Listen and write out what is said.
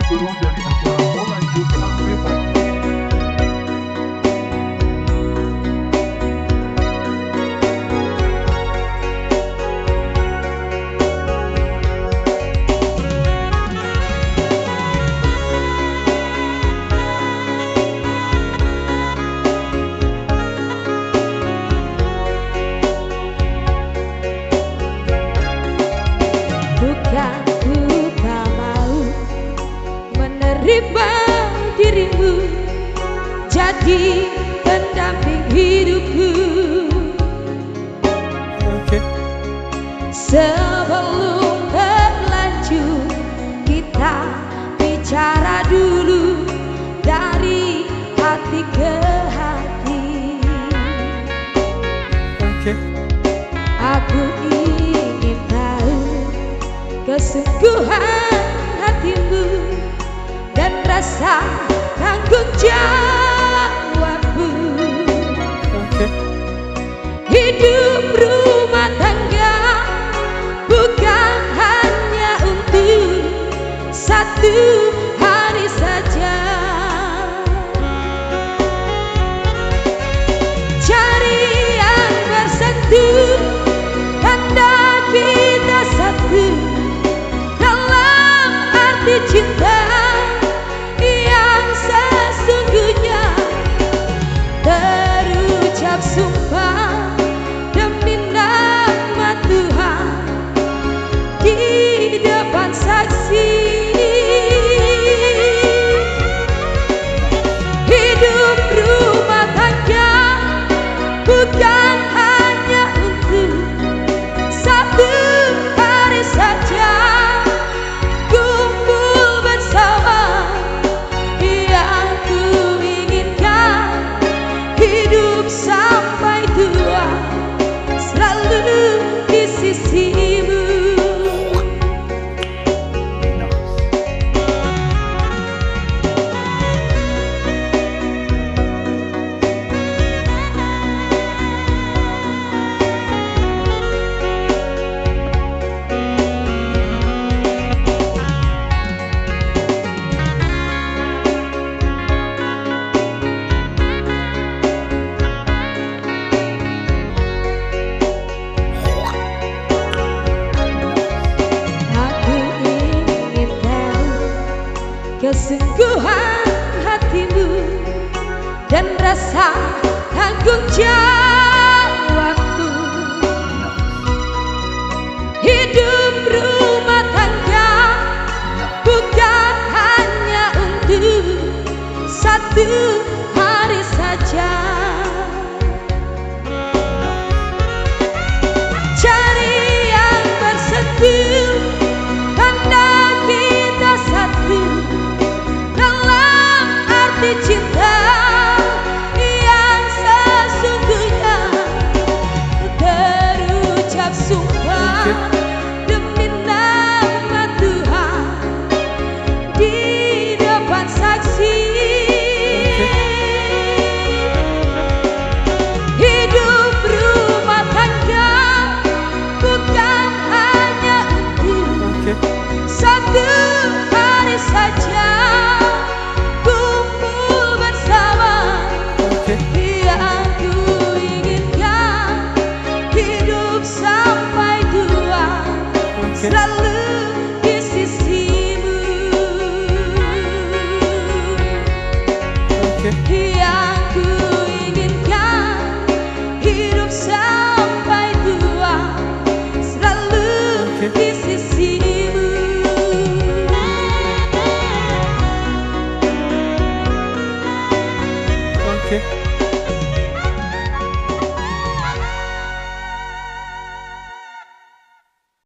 turun dari acara mau lanjut sampai pagi. Bukan ku tak mau menerima dirimu jadi pendamping hidupku. Sebelum terlanjur kita bicara dulu dari hati ke hati. Aku ingin tahu kesungguhan hatimu dan rasa tanggung jawabmu. Hidup rumah tangga bukan hanya untuk satu hari saja. Cari yang bersatu, tanda kita satu dalam arti cinta yang sesungguhnya. Terucap sumpah demi nama Tuhan di depan saksi. Hidup rumah tangga bukan hanya untuk satu hari saja. Kumpul bersama yang ku inginkan, hidup sampai tua selalu di sisimu. Kesungguhan hatimu dan rasa tanggung jawabmu. Hidup rumah tangga bukan hanya untuk satu hari saja. Cari yang bersatu, tanda kita satu dalam arti cinta yang sesungguhnya. Terucap sumpah demi nama Tuhan di depan saksi. Hidup rumah tangga bukan hanya untuk satu hari saja. Kumpul bersama yang ku inginkan, hidup sampai tua selalu di sisimu. Yang ku inginkan, hidup sampai tua selalu di sisimu. Okay.